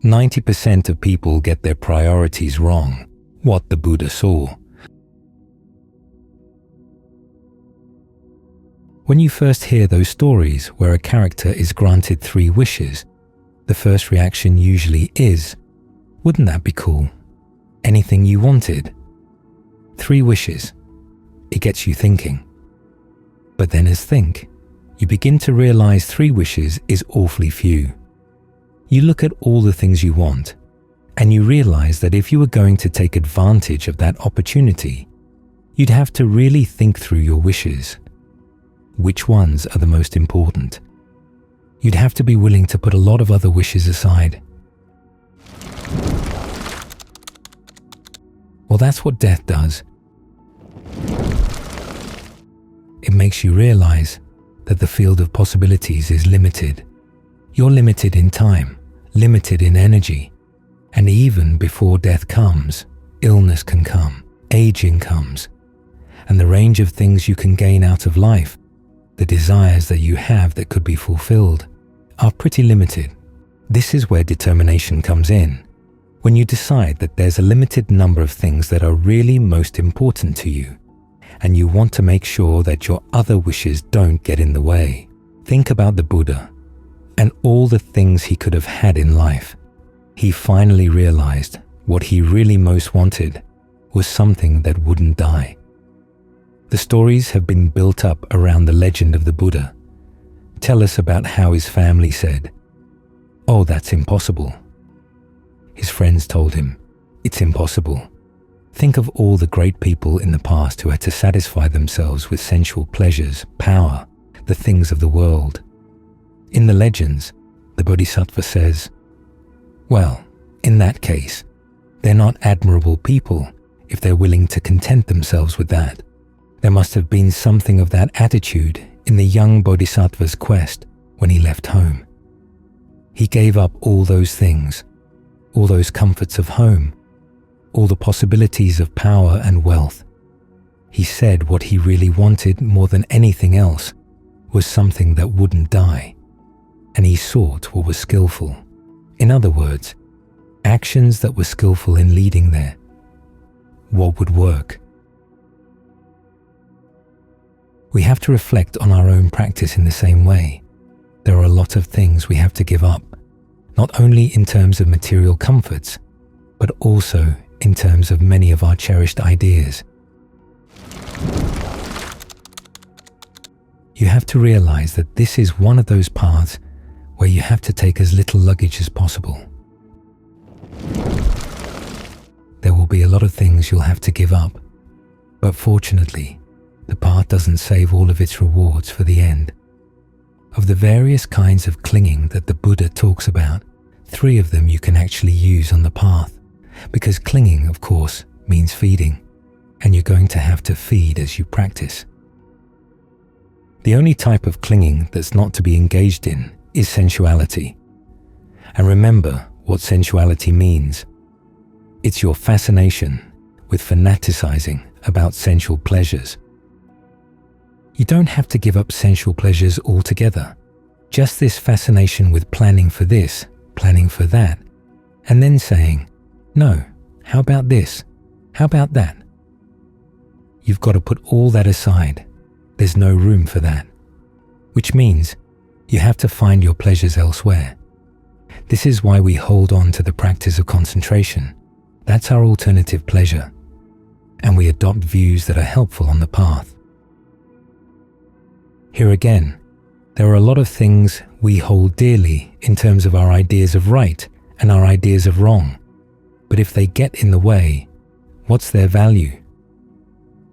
90% of people get their priorities wrong, what the Buddha saw. When you first hear those stories where a character is granted 3 wishes, the first reaction usually is, wouldn't that be cool? Anything you wanted. 3 wishes. It gets you thinking. But then you begin to realize 3 wishes is awfully few. You look at all the things you want, and you realize that if you were going to take advantage of that opportunity, you'd have to really think through your wishes. Which ones are the most important? You'd have to be willing to put a lot of other wishes aside. Well, that's what death does. It makes you realize that the field of possibilities is limited. You're limited in time, limited in energy, and even before death comes, illness can come, aging comes, and the range of things you can gain out of life, the desires that you have that could be fulfilled, are pretty limited. This is where determination comes in, when you decide that there's a limited number of things that are really most important to you, and you want to make sure that your other wishes don't get in the way. Think about the Buddha and all the things he could have had in life. He finally realized what he really most wanted was something that wouldn't die. The stories have been built up around the legend of the Buddha. Tell us about how his family said, "Oh, that's impossible." His friends told him, "It's impossible. Think of all the great people in the past who had to satisfy themselves with sensual pleasures, power, the things of the world." In the legends, the Bodhisattva says, "Well, in that case, they're not admirable people if they're willing to content themselves with that. There must have been something of that attitude in the young Bodhisattva's quest when he left home. He gave up all those things, all those comforts of home, all the possibilities of power and wealth. He said what he really wanted more than anything else was something that wouldn't die, and he sought what was skillful. In other words, actions that were skillful in leading there. What would work? We have to reflect on our own practice in the same way. There are a lot of things we have to give up, not only in terms of material comforts, but also in terms of many of our cherished ideas. You have to realize that this is one of those paths where you have to take as little luggage as possible. There will be a lot of things you'll have to give up, but fortunately, the path doesn't save all of its rewards for the end. Of the various kinds of clinging that the Buddha talks about, 3 of them you can actually use on the path, because clinging, of course, means feeding, and you're going to have to feed as you practice. The only type of clinging that's not to be engaged in is sensuality. And remember what sensuality means. It's your fascination with fanaticizing about sensual pleasures. You don't have to give up sensual pleasures altogether. Just this fascination with planning for this, planning for that, and then saying, "No, how about this? How about that?" You've got to put all that aside. There's no room for that. Which means you have to find your pleasures elsewhere. This is why we hold on to the practice of concentration. That's our alternative pleasure. And we adopt views that are helpful on the path. Here again, there are a lot of things we hold dearly in terms of our ideas of right and our ideas of wrong. But if they get in the way, what's their value?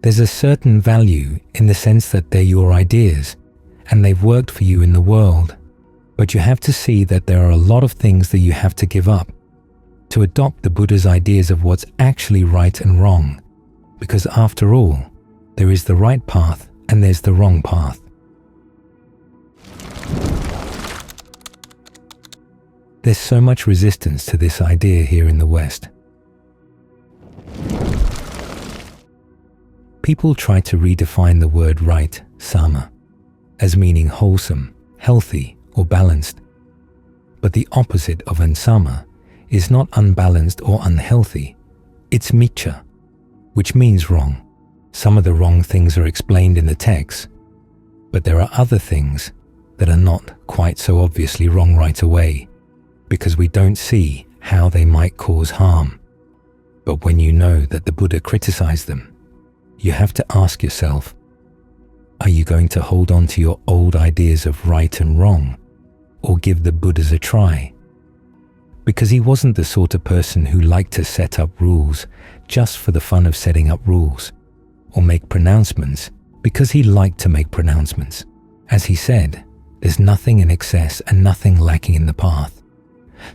There's a certain value in the sense that they're your ideas and they've worked for you in the world. But you have to see that there are a lot of things that you have to give up to adopt the Buddha's ideas of what's actually right and wrong. Because after all, there is the right path and there's the wrong path. There's so much resistance to this idea here in the West. People try to redefine the word right, sama, as meaning wholesome, healthy, or balanced. But the opposite of unsama is not unbalanced or unhealthy, it's miccha, which means wrong. Some of the wrong things are explained in the text, but there are other things that are not quite so obviously wrong right away, because we don't see how they might cause harm. But when you know that the Buddha criticized them, you have to ask yourself, are you going to hold on to your old ideas of right and wrong, or give the Buddhas a try? Because he wasn't the sort of person who liked to set up rules just for the fun of setting up rules, or make pronouncements because he liked to make pronouncements. As he said, there's nothing in excess and nothing lacking in the path.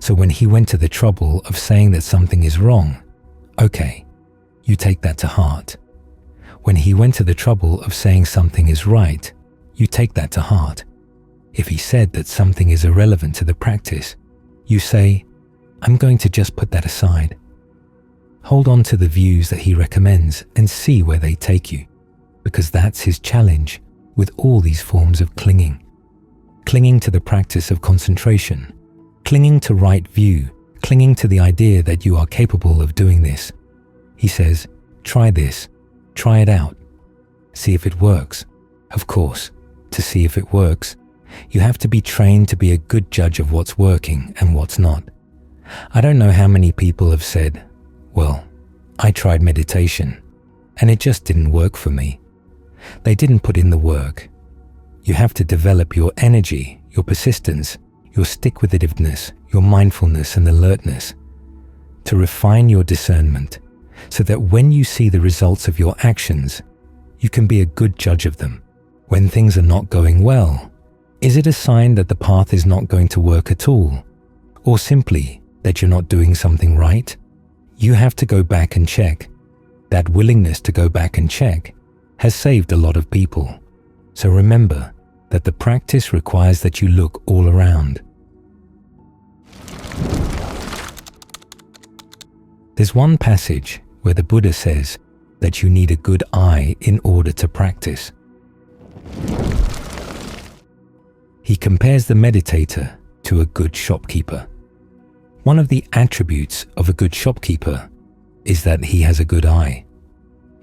So when he went to the trouble of saying that something is wrong, okay, you take that to heart. When he went to the trouble of saying something is right, you take that to heart. If he said that something is irrelevant to the practice, you say, I'm going to just put that aside. Hold on to the views that he recommends and see where they take you, because that's his challenge with all these forms of clinging. Clinging to the practice of concentration, clinging to right view, clinging to the idea that you are capable of doing this. He says, try this, try it out, see if it works. Of course, to see if it works, you have to be trained to be a good judge of what's working and what's not. I don't know how many people have said, well, I tried meditation and it just didn't work for me. They didn't put in the work. You have to develop your energy, your persistence, your stick-with-itiveness, your mindfulness and alertness, to refine your discernment so that when you see the results of your actions, you can be a good judge of them. When things are not going well, is it a sign that the path is not going to work at all, or simply that you're not doing something right? You have to go back and check. That willingness to go back and check has saved a lot of people. So remember that the practice requires that you look all around. There's one passage where the Buddha says that you need a good eye in order to practice. He compares the meditator to a good shopkeeper. One of the attributes of a good shopkeeper is that he has a good eye.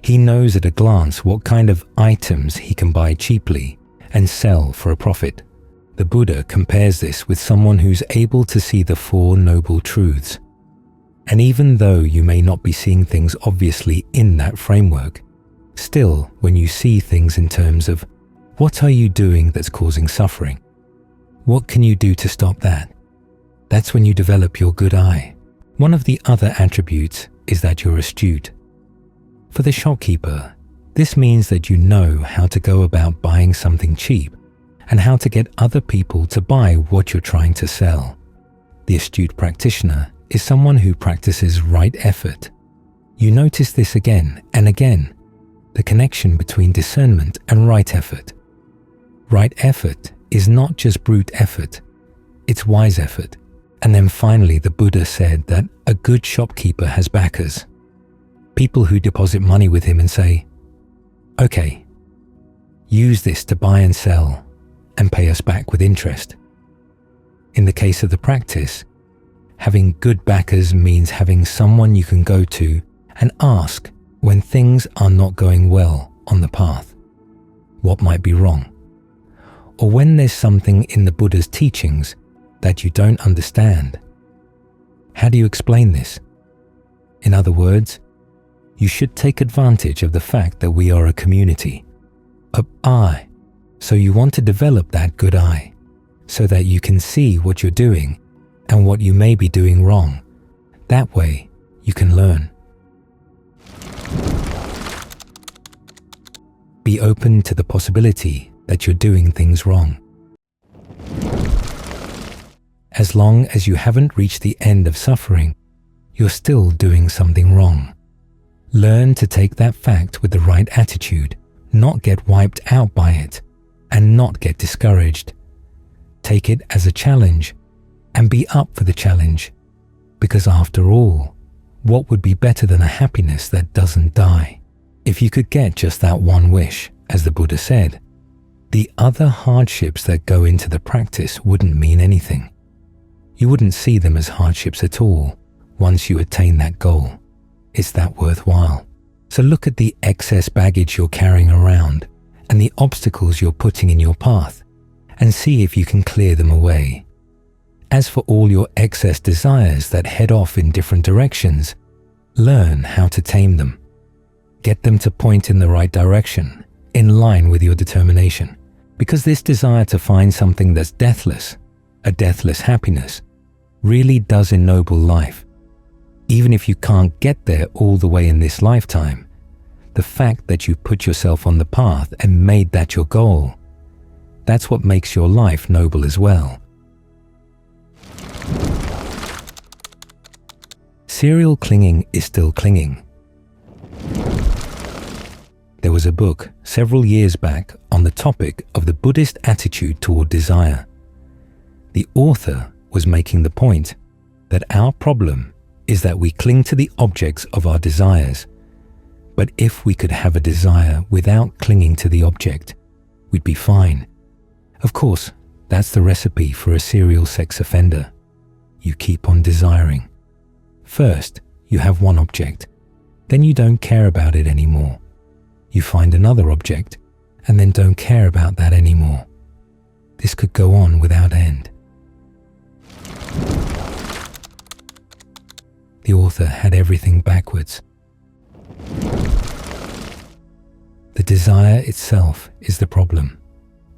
He knows at a glance what kind of items he can buy cheaply and sell for a profit. The Buddha compares this with someone who's able to see the Four Noble Truths. And even though you may not be seeing things obviously in that framework, still when you see things in terms of what are you doing that's causing suffering? What can you do to stop that? That's when you develop your good eye. One of the other attributes is that you're astute. For the shopkeeper, this means that you know how to go about buying something cheap and how to get other people to buy what you're trying to sell. The astute practitioner is someone who practices right effort. You notice this again and again, the connection between discernment and right effort. Right effort is not just brute effort, it's wise effort. And then finally, the Buddha said that a good shopkeeper has backers, people who deposit money with him and say, okay, use this to buy and sell and pay us back with interest. In the case of the practice, having good backers means having someone you can go to and ask when things are not going well on the path, what might be wrong, or when there's something in the Buddha's teachings that you don't understand. How do you explain this? In other words, you should take advantage of the fact that we are a community, an eye. So you want to develop that good eye so that you can see what you're doing and what you may be doing wrong. That way, you can learn. Be open to the possibility that you're doing things wrong. As long as you haven't reached the end of suffering, you're still doing something wrong. Learn to take that fact with the right attitude, not get wiped out by it, and not get discouraged. Take it as a challenge and be up for the challenge, because after all, what would be better than a happiness that doesn't die? If you could get just that one wish, as the Buddha said, the other hardships that go into the practice wouldn't mean anything. You wouldn't see them as hardships at all, once you attain that goal. Is that worthwhile? So look at the excess baggage you're carrying around and the obstacles you're putting in your path and see if you can clear them away. As for all your excess desires that head off in different directions, learn how to tame them. Get them to point in the right direction, in line with your determination. Because this desire to find something that's deathless, a deathless happiness, really does ennoble life. Even if you can't get there all the way in this lifetime, the fact that you put yourself on the path and made that your goal, that's what makes your life noble as well. Serial clinging is still clinging. There was a book several years back on the topic of the Buddhist attitude toward desire. The author was making the point that our problem is that we cling to the objects of our desires. But if we could have a desire without clinging to the object, we'd be fine. Of course, that's the recipe for a serial sex offender. You keep on desiring. First, you have one object, then you don't care about it anymore. You find another object, and then don't care about that anymore. This could go on without end. The author had everything backwards. The desire itself is the problem.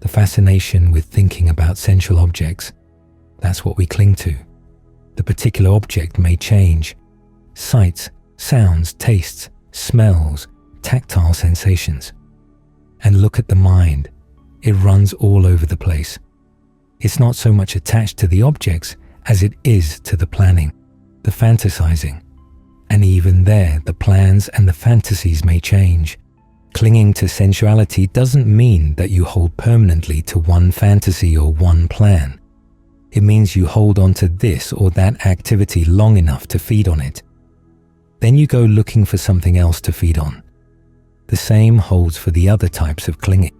The fascination with thinking about sensual objects, that's what we cling to. The particular object may change. Sights, sounds, tastes, smells, tactile sensations. And look at the mind. It runs all over the place. It's not so much attached to the objects as it is to the planning, the fantasizing. And even there, the plans and the fantasies may change. Clinging to sensuality doesn't mean that you hold permanently to one fantasy or one plan. It means you hold on to this or that activity long enough to feed on it. Then you go looking for something else to feed on. The same holds for the other types of clinging.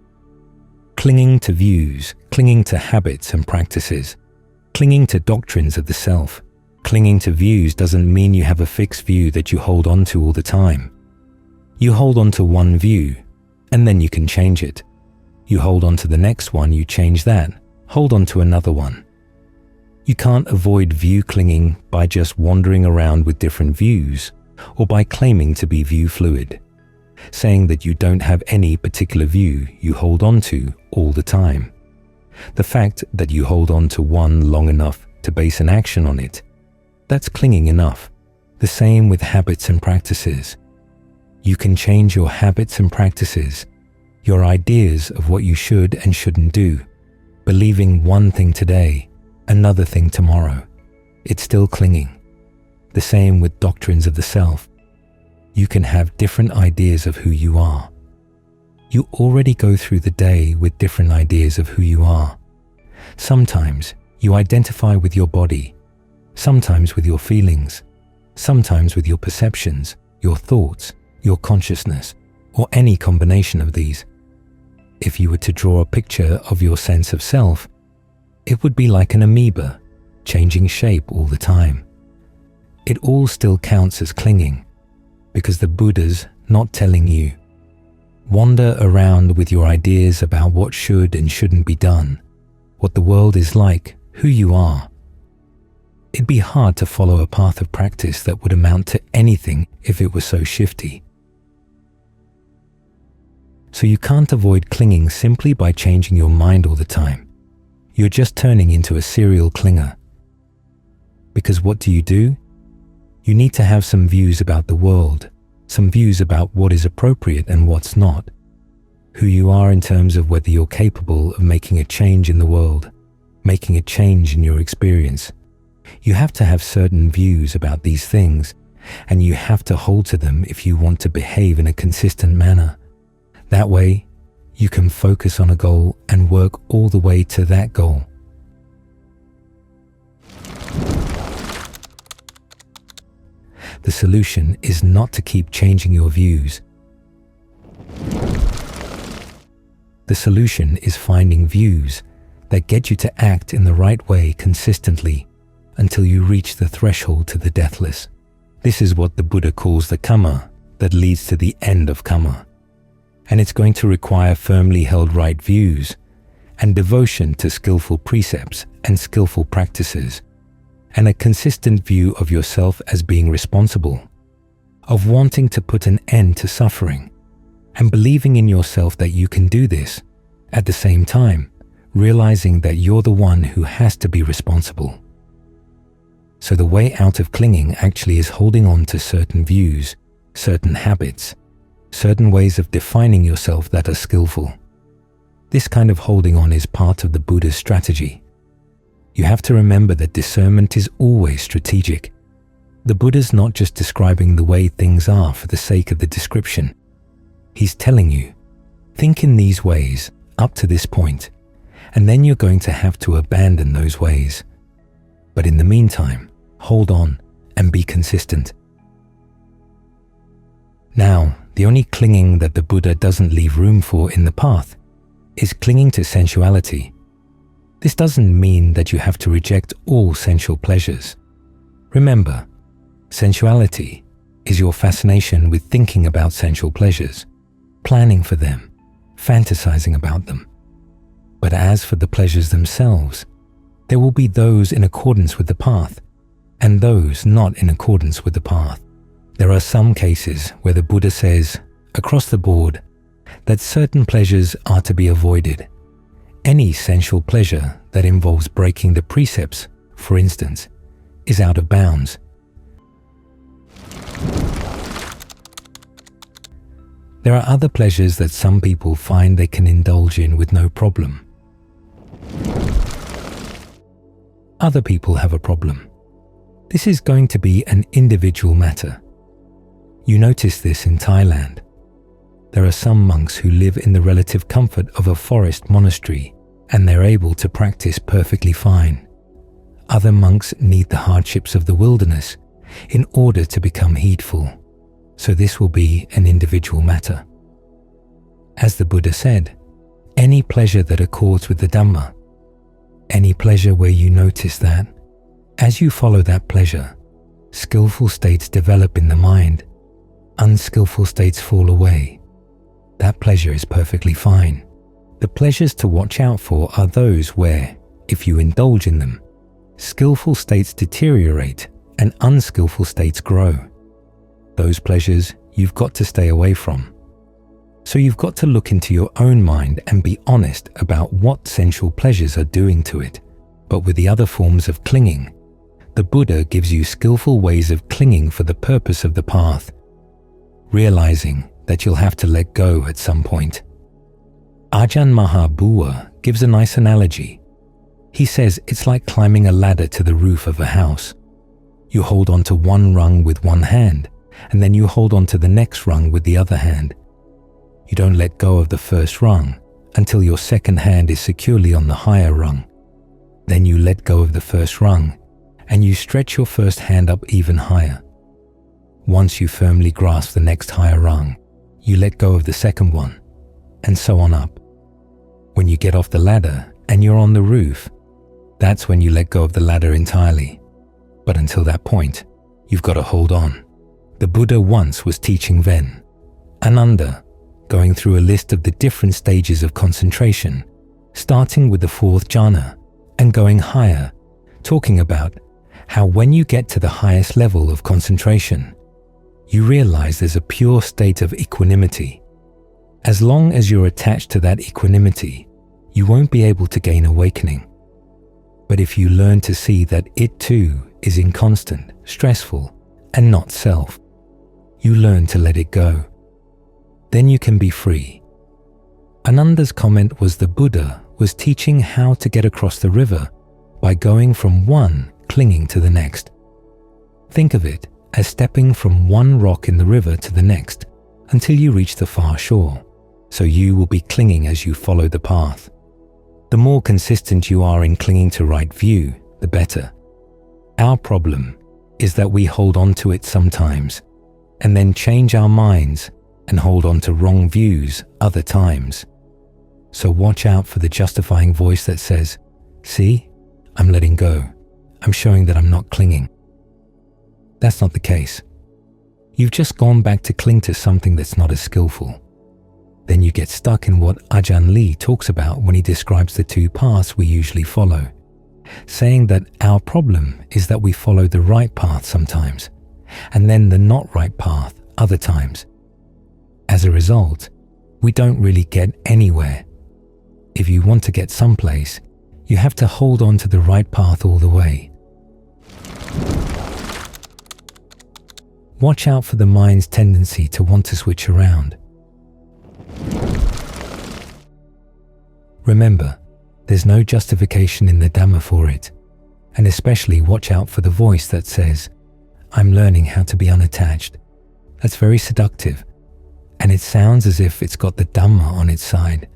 Clinging to views, clinging to habits and practices, clinging to doctrines of the self. Clinging to views doesn't mean you have a fixed view that you hold on to all the time. You hold on to one view, and then you can change it. You hold on to the next one, you change that, hold on to another one. You can't avoid view clinging by just wandering around with different views, or by claiming to be view fluid, saying that you don't have any particular view you hold on to all the time. The fact that you hold on to one long enough to base an action on it, that's clinging enough. The same with habits and practices. You can change your habits and practices, your ideas of what you should and shouldn't do, believing one thing today, another thing tomorrow. It's still clinging. The same with doctrines of the self. You can have different ideas of who you are. You already go through the day with different ideas of who you are. Sometimes you identify with your body, sometimes with your feelings, sometimes with your perceptions, your thoughts, your consciousness, or any combination of these. If you were to draw a picture of your sense of self, it would be like an amoeba, changing shape all the time. It all still counts as clinging, because the Buddha's not telling you, wander around with your ideas about what should and shouldn't be done, what the world is like, who you are. It'd be hard to follow a path of practice that would amount to anything if it was so shifty. So you can't avoid clinging simply by changing your mind all the time. You're just turning into a serial clinger. Because what do? You need to have some views about the world, some views about what is appropriate and what's not, who you are in terms of whether you're capable of making a change in the world, making a change in your experience. You have to have certain views about these things, and you have to hold to them if you want to behave in a consistent manner. That way, you can focus on a goal and work all the way to that goal. The solution is not to keep changing your views. The solution is finding views that get you to act in the right way consistently until you reach the threshold to the deathless. This is what the Buddha calls the karma that leads to the end of karma. And it's going to require firmly held right views and devotion to skillful precepts and skillful practices, and a consistent view of yourself as being responsible, of wanting to put an end to suffering, and believing in yourself that you can do this, at the same time realizing that you're the one who has to be responsible. So the way out of clinging actually is holding on to certain views, certain habits, certain ways of defining yourself that are skillful. This kind of holding on is part of the Buddha's strategy. You have to remember that discernment is always strategic. The Buddha's not just describing the way things are for the sake of the description. He's telling you, think in these ways up to this point, and then you're going to have to abandon those ways. But in the meantime, hold on and be consistent. Now, the only clinging that the Buddha doesn't leave room for in the path is clinging to sensuality. This doesn't mean that you have to reject all sensual pleasures. Remember, sensuality is your fascination with thinking about sensual pleasures, planning for them, fantasizing about them. But as for the pleasures themselves, there will be those in accordance with the path and those not in accordance with the path. There are some cases where the Buddha says, across the board, that certain pleasures are to be avoided. Any sensual pleasure that involves breaking the precepts, for instance, is out of bounds. There are other pleasures that some people find they can indulge in with no problem. Other people have a problem. This is going to be an individual matter. You notice this in Thailand. There are some monks who live in the relative comfort of a forest monastery, and they're able to practice perfectly fine. Other monks need the hardships of the wilderness in order to become heedful, so this will be an individual matter. As the Buddha said, any pleasure that accords with the Dhamma, any pleasure where you notice that, as you follow that pleasure, skillful states develop in the mind, unskillful states fall away. That pleasure is perfectly fine. The pleasures to watch out for are those where, if you indulge in them, skillful states deteriorate and unskillful states grow. Those pleasures you've got to stay away from. So you've got to look into your own mind and be honest about what sensual pleasures are doing to it. But with the other forms of clinging, the Buddha gives you skillful ways of clinging for the purpose of the path, realizing that you'll have to let go at some point. Ajahn Mahabua gives a nice analogy. He says it's like climbing a ladder to the roof of a house. You hold on to one rung with one hand, and then you hold on to the next rung with the other hand. You don't let go of the first rung until your second hand is securely on the higher rung. Then you let go of the first rung, and you stretch your first hand up even higher. Once you firmly grasp the next higher rung, you let go of the second one, and so on up. When you get off the ladder and you're on the roof, that's when you let go of the ladder entirely. But until that point, you've got to hold on. The Buddha once was teaching Ven, Ananda, going through a list of the different stages of concentration, starting with the fourth jhana and going higher, talking about how when you get to the highest level of concentration, you realize there's a pure state of equanimity. As long as you're attached to that equanimity, you won't be able to gain awakening. But if you learn to see that it too is inconstant, stressful, and not self, you learn to let it go. Then you can be free. Ananda's comment was the Buddha was teaching how to get across the river by going from one clinging to the next. Think of it as stepping from one rock in the river to the next until you reach the far shore, so you will be clinging as you follow the path. The more consistent you are in clinging to right view, the better. Our problem is that we hold on to it sometimes and then change our minds and hold on to wrong views other times. So watch out for the justifying voice that says, "See, I'm letting go. I'm showing that I'm not clinging." That's not the case. You've just gone back to cling to something that's not as skillful. Then you get stuck in what Ajahn Lee talks about when he describes the two paths we usually follow, saying that our problem is that we follow the right path sometimes, and then the not right path other times. As a result, we don't really get anywhere. If you want to get someplace, you have to hold on to the right path all the way. Watch out for the mind's tendency to want to switch around. Remember, there's no justification in the Dhamma for it, and especially watch out for the voice that says, "I'm learning how to be unattached." That's very seductive, and it sounds as if it's got the Dhamma on its side.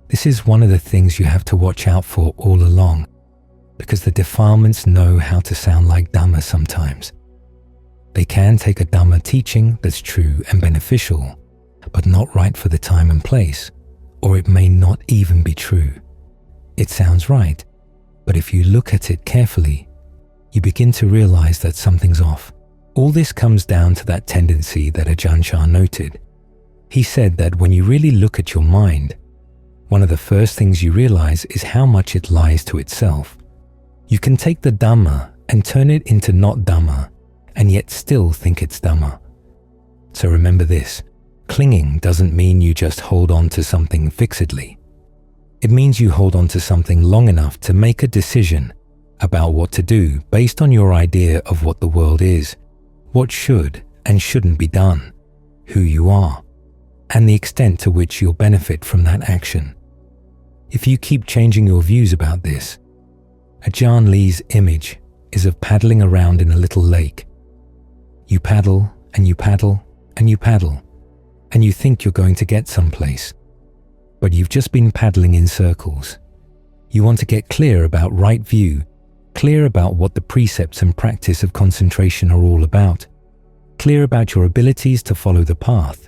This is one of the things you have to watch out for all along, because the defilements know how to sound like Dhamma sometimes. They can take a Dhamma teaching that's true and beneficial, but not right for the time and place, or it may not even be true. It sounds right, but if you look at it carefully, you begin to realize that something's off. All this comes down to that tendency that Ajahn Chah noted. He said that when you really look at your mind, one of the first things you realize is how much it lies to itself. You can take the Dhamma and turn it into not Dhamma, and yet still think it's Dhamma. So remember this, clinging doesn't mean you just hold on to something fixedly. It means you hold on to something long enough to make a decision about what to do based on your idea of what the world is, what should and shouldn't be done, who you are, and the extent to which you'll benefit from that action. If you keep changing your views about this, Ajahn Lee's image is of paddling around in a little lake. You paddle and you paddle and you paddle, and you think you're going to get someplace, but you've just been paddling in circles. You want to get clear about right view, clear about what the precepts and practice of concentration are all about, clear about your abilities to follow the path,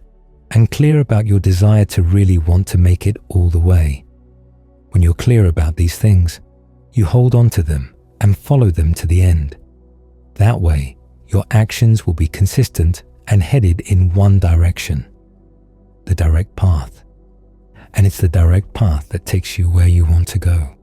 and clear about your desire to really want to make it all the way. When you're clear about these things, you hold on to them and follow them to the end. That way, your actions will be consistent and headed in one direction, the direct path. And it's the direct path that takes you where you want to go.